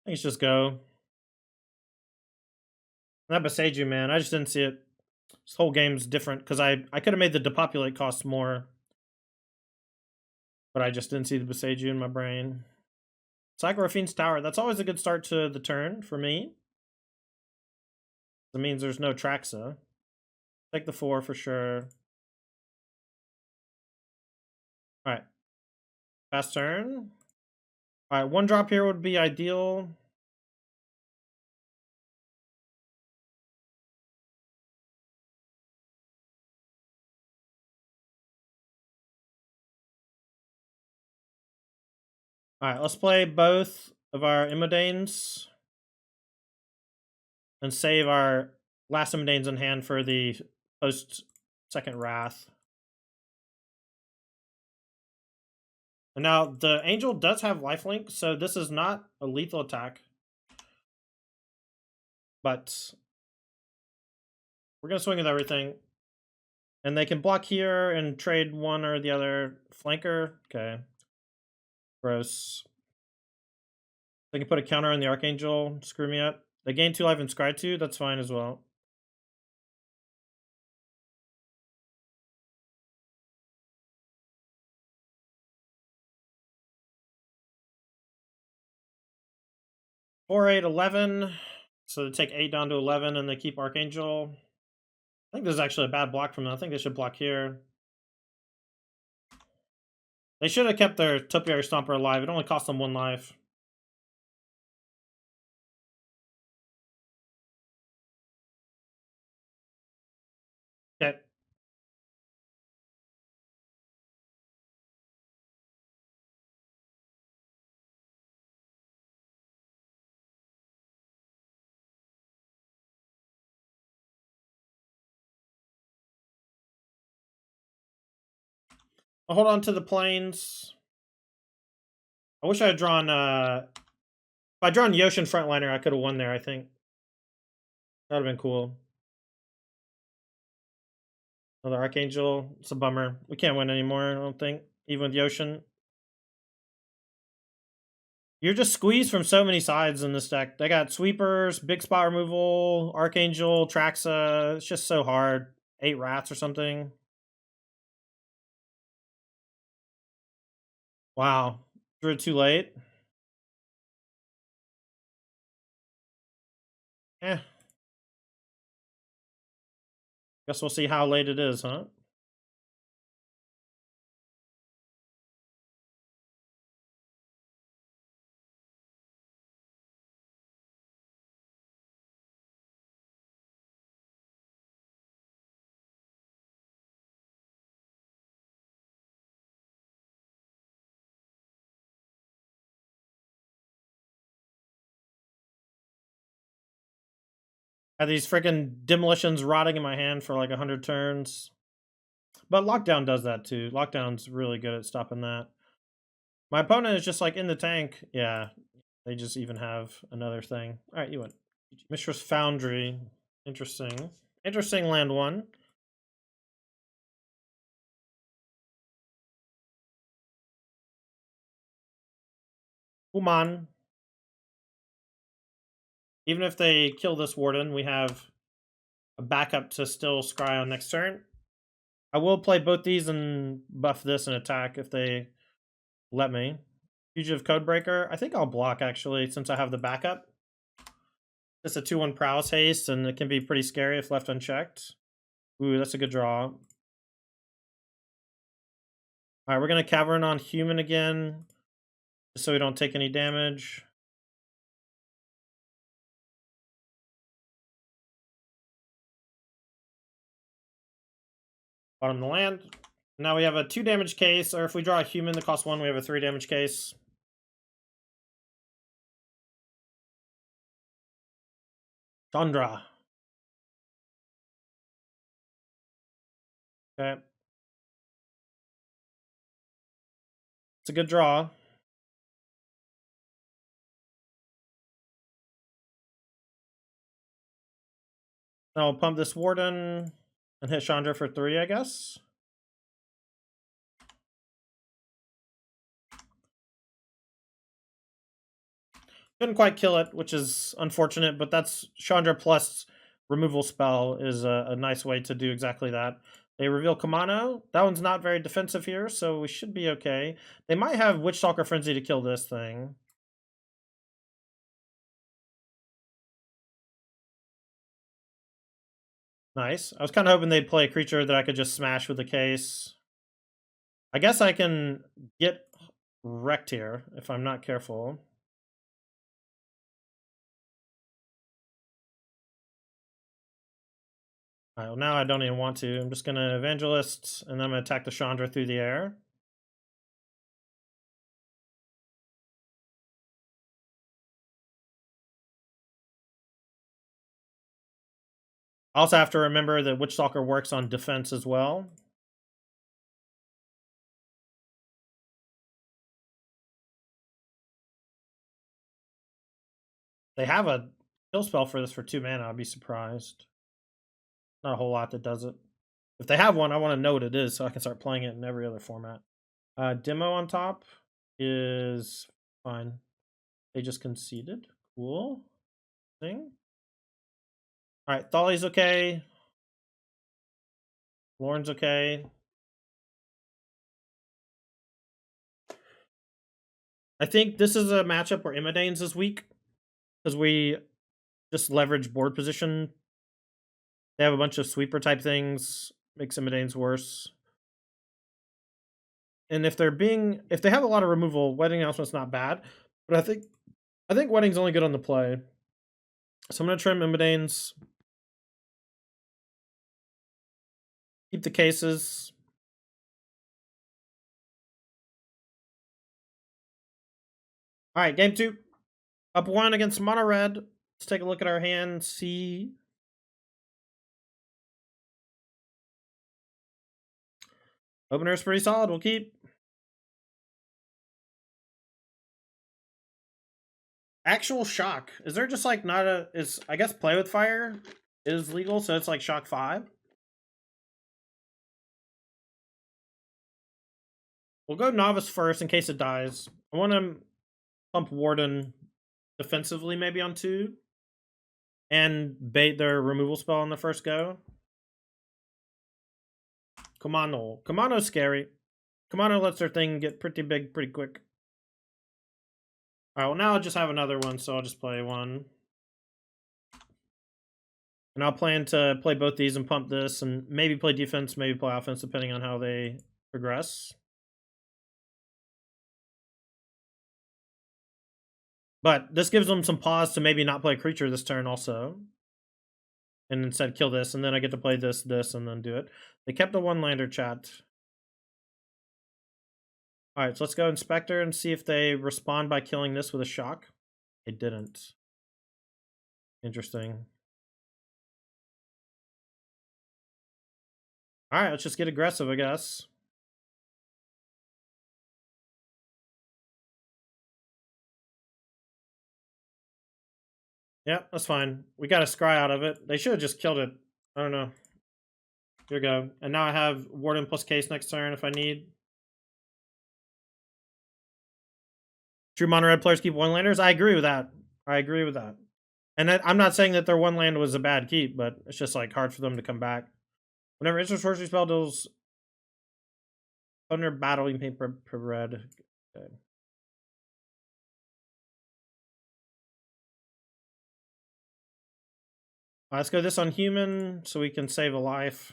Let's just go. That Beseiju, man, I just didn't see it. This whole game's different, because I could have made the depopulate cost more. But I just didn't see the Beseiju in my brain. Psychoraphine's Tower, that's always a good start to the turn for me. That means there's no Traxa. Take the 4 for sure. Alright. Fast turn. Alright, 1 drop here would be ideal. Alright, let's play both of our Immodanes. And save our last Immodanes in hand for the post-second Wrath. And now, the Angel does have lifelink, so this is not a lethal attack. But we're going to swing with everything. And they can block here and trade one or the other flanker. Okay. Gross. They can put a counter on the Archangel. Screw me up. They gain 2 life and scry 2. That's fine as well. Four, 8, 11. So they take 8 down to 11 and they keep Archangel. I think this is actually a bad block from them. I think they should block here. They should have kept their Topiary Stomper alive. It only cost them 1 life. Okay. I'll hold on to the planes. I wish I had drawn... if I'd drawn Yoshin Frontliner, I could have won there, I think. That would have been cool. Another Archangel. It's a bummer. We can't win anymore, I don't think. Even with Yoshin. You're just squeezed from so many sides in this deck. They got sweepers, big spot removal, Archangel, Traxa. It's just so hard. 8 rats or something. Wow. Drew it too late. Eh. Guess we'll see how late it is, huh? Had these freaking demolitions rotting in my hand for like 100 turns. But Lockdown does that too. Lockdown's really good at stopping that. My opponent is just like in the tank. Yeah, they just even have another thing. All right, you win. Mistress Foundry. Interesting. Interesting land 1. Human. Even if they kill this Warden, we have a backup to still scry on next turn. I will play both these and buff this and attack if they let me. Fugitive Codebreaker. I think I'll block, actually, since I have the backup. It's a 2-1 prowess haste, and it can be pretty scary if left unchecked. Ooh, that's a good draw. Alright, we're going to Cavern on Human again, just so we don't take any damage. Bottom the land. Now we have a 2 damage case, or if we draw a human that costs 1, we have a 3 damage case. Chandra. Okay. It's a good draw. Now I'll pump this Warden and hit Chandra for 3, I guess. Couldn't quite kill it, which is unfortunate, but that's Chandra plus removal spell is a nice way to do exactly that. They reveal Kamano. That one's not very defensive here, so we should be okay. They might have Witchstalker Frenzy to kill this thing. Nice. I was kind of hoping they'd play a creature that I could just smash with the case. I guess I can get wrecked here if I'm not careful. Alright, well now I don't even want to. I'm just going to Evangelist, and then I'm going to attack the Chandra through the air. I also have to remember that Witchstalker works on defense as well. They have a kill spell for this for 2 mana, I'd be surprised. Not a whole lot that does it. If they have one, I want to know what it is so I can start playing it in every other format. Demo on top is fine. They just conceded. Cool thing. Alright, Thali's okay. Lauren's okay. I think this is a matchup where Immodanes is weak, because we just leverage board position. They have a bunch of sweeper type things, makes Immodanes worse. And if they have a lot of removal, Wedding Announcement's not bad, but I think Wedding's only good on the play. So I'm gonna trim Immodanes. Keep the cases. Alright, game 2. Up 1 against Mono Red. Let's take a look at our hand, see. Opener's pretty solid, we'll keep. Actual shock. Is there just like not a I guess play with fire is legal, so it's like shock 5. We'll go novice first in case it dies. I want to pump Warden defensively maybe on 2. And bait their removal spell on the first go. Kamano. Kamano's scary. Kamano lets their thing get pretty big pretty quick. Alright, well now I'll just have another one, so I'll just play one. And I'll plan to play both these and pump this, and maybe play defense, maybe play offense, depending on how they progress. But this gives them some pause to maybe not play a creature this turn also. And instead kill this, and then I get to play this, and then do it. They kept the 1-lander, chat. Alright, so let's go Inspector and see if they respond by killing this with a shock. They didn't. Interesting. Alright, let's just get aggressive, I guess. Yep, that's fine. We got a scry out of it. They should have just killed it. I don't know. Here we go. And now I have Warden plus Case next turn if I need. True mono red players keep 1-landers. I agree with that. And I'm not saying that their 1 land was a bad keep, but it's just like hard for them to come back. Whenever instant sorcery spell deals under battling paper per red. Okay. Let's go this on human so we can save a life.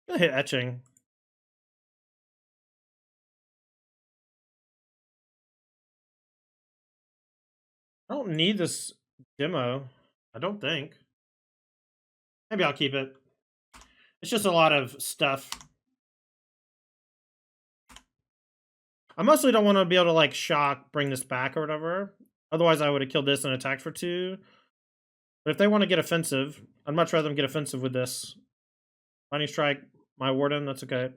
I'm gonna hit etching. I don't need this demo. I don't think. Maybe I'll keep it. It's just a lot of stuff. I mostly don't want to be able to like shock, bring this back or whatever. Otherwise, I would have killed this and attacked for 2. But if they want to get offensive, I'd much rather them get offensive with this. Lightning strike, my warden, that's okay.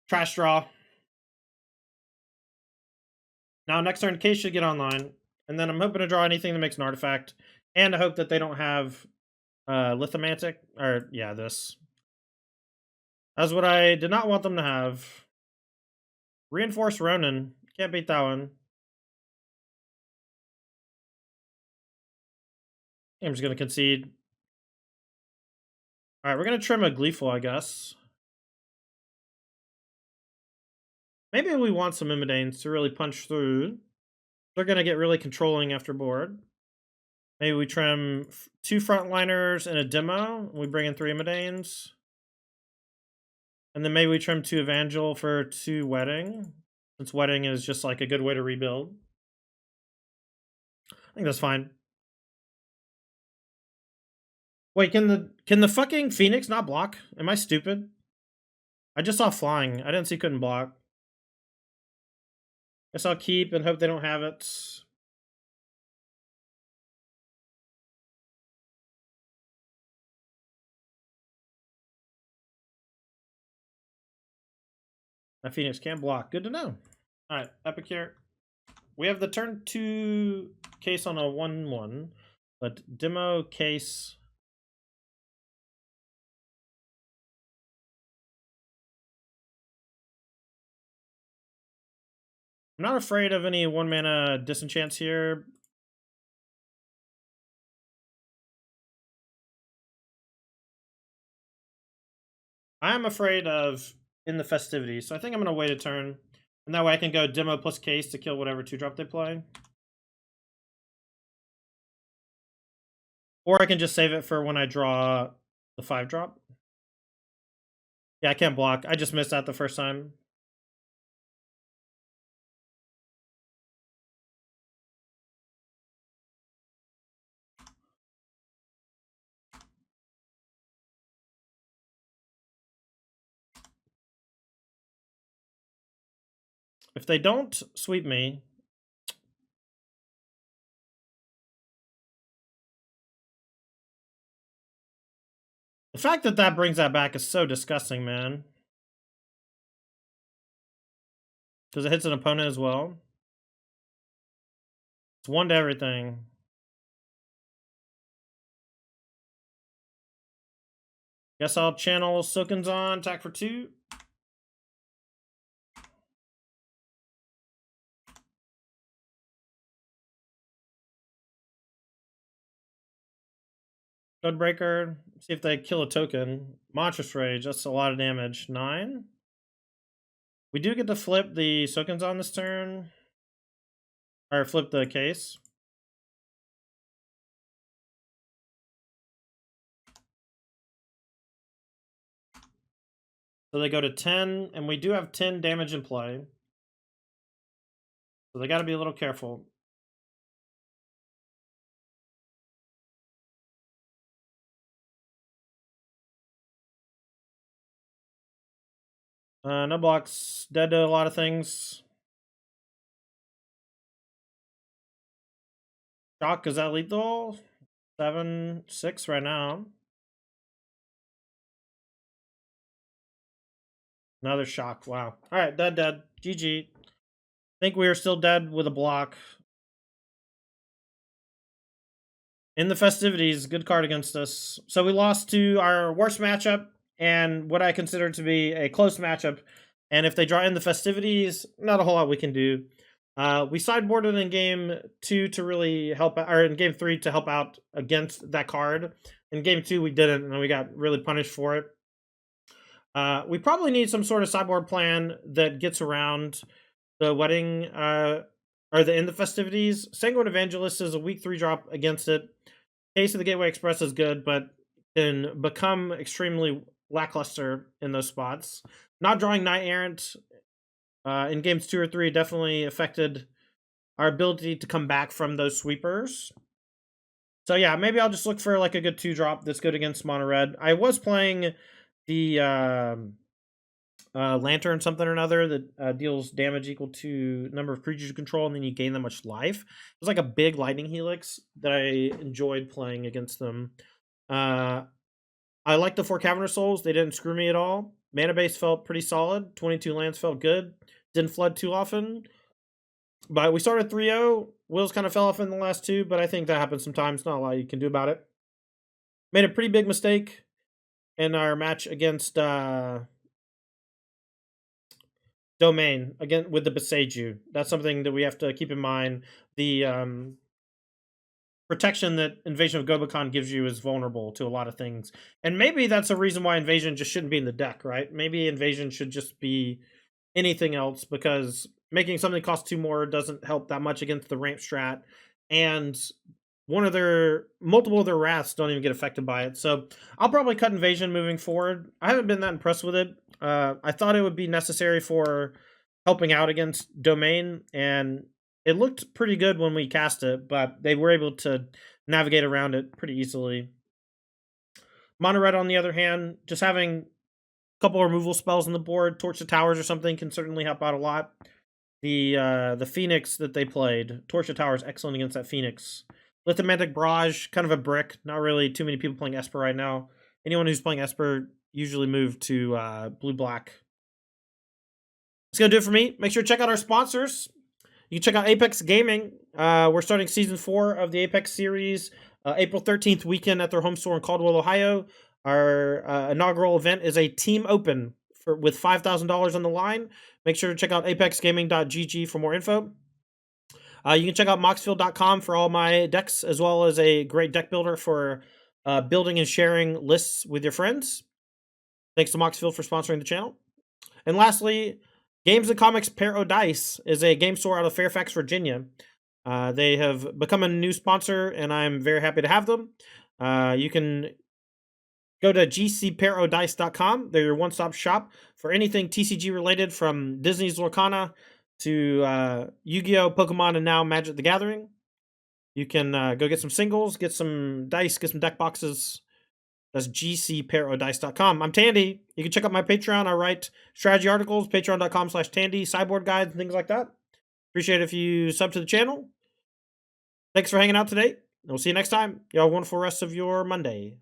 Trash draw. Now next turn, Case should get online. And then I'm hoping to draw anything that makes an artifact. And I hope that they don't have Lithomantic. Or, yeah, this. That's what I did not want them to have. Reinforced Ronin. Can't beat that one. I'm just going to concede. Alright, we're going to trim a Gleeful, I guess. Maybe we want some Imidanes to really punch through. They're going to get really controlling after board. Maybe we trim 2 frontliners and a demo. We bring in 3 Imidanes. And then maybe we trim 2 Evangel for 2 Wedding. Since Wedding is just like a good way to rebuild. I think that's fine. Wait, can the fucking Phoenix not block? Am I stupid? I just saw flying. I didn't see couldn't block. Guess I'll keep and hope they don't have it. That Phoenix can't block. Good to know. Alright, Epic here. We have the turn 2 Case on a 1-1. But demo Case. I'm not afraid of any 1-mana disenchants here. I am afraid of in the festivities, so I think I'm going to wait a turn. And that way I can go demo plus Case to kill whatever 2-drop they play. Or I can just save it for when I draw the 5-drop. Yeah, I can't block. I just missed that the first time. If they don't sweep me, the fact that that brings that back is so disgusting, man. Because it hits an opponent as well. It's 1 to everything. Guess I'll channel Silken's on, attack for 2. Codebreaker. See if they kill a token. Monstrous Rage. That's a lot of damage. 9. We do get to flip the Silken's on this turn. Or flip the Case. So they go to 10, and we do have 10 damage in play. So they got to be a little careful. No blocks. Dead to a lot of things. Shock, is that lethal? 7-6 right now. Another shock. Wow. Alright, dead. GG. Think we are still dead with a block. In the festivities, good card against us. So we lost to our worst matchup and what I consider to be a close matchup. And if they draw in the festivities, not a whole lot we can do. We sideboarded in game 2 to really help out, or in game 3 to help out against that card. In game 2, we didn't, and we got really punished for it. We probably need some sort of sideboard plan that gets around the wedding, or the end of festivities. Sanguine Evangelist is a weak 3-drop against it. Case of the Gateway Express is good, but can become extremely lackluster in those spots. Not drawing Knight Errant in games 2 or 3 definitely affected our ability to come back from those sweepers. So yeah, maybe I'll just look for like a good 2-drop that's good against mono red. I was playing the lantern something or another that deals damage equal to number of creatures you control, and then you gain that much life. It was like a big lightning helix that I enjoyed playing against them. I like the 4 Cavernous Souls. They didn't screw me at all. Mana base felt pretty solid. 22 lands felt good. Didn't flood too often. But we started 3-0. Wheels kind of fell off in the last 2, but I think that happens sometimes. Not a lot you can do about it. Made a pretty big mistake in our match against Domain, again with the Beseiju. That's something that we have to keep in mind. The protection that Invasion of Gobakon gives you is vulnerable to a lot of things. And maybe that's a reason why Invasion just shouldn't be in the deck, right? Maybe Invasion should just be anything else, because making something cost 2 more doesn't help that much against the ramp strat. And multiple of their wraths don't even get affected by it. So I'll probably cut Invasion moving forward. I haven't been that impressed with it. I thought it would be necessary for helping out against Domain, and it looked pretty good when we cast it, but they were able to navigate around it pretty easily. Mono red, on the other hand, just having a couple removal spells on the board, Torch the Towers or something, can certainly help out a lot. The Phoenix that they played, Torch the Towers, excellent against that Phoenix. Lithomantic Barrage, kind of a brick. Not really too many people playing Esper right now. Anyone who's playing Esper usually move to blue-black. That's going to do it for me. Make sure to check out our sponsors. You can check out Apex Gaming. We're starting Season 4 of the Apex series April 13th weekend at their home store in Caldwell, Ohio. Our inaugural event is a team open with $5,000 on the line. Make sure to check out apexgaming.gg for more info. You can check out moxfield.com for all my decks, as well as a great deck builder for building and sharing lists with your friends. Thanks to Moxfield for sponsoring the channel. And lastly, Games and Comics Paradise is a game store out of Fairfax, Virginia. They have become a new sponsor, and I'm very happy to have them. You can go to gcparadise.com. They're your one-stop shop for anything TCG related, from Disney's Lorcana to Yu-Gi-Oh!, Pokemon, and now Magic the Gathering. You can go get some singles, get some dice, get some deck boxes. That's gcparadise.com. I'm Tandy. You can check out my Patreon. I write strategy articles, patreon.com/Tandy, sideboard guides, and things like that. Appreciate it if you sub to the channel. Thanks for hanging out today. And we'll see you next time. You have a wonderful rest of your Monday.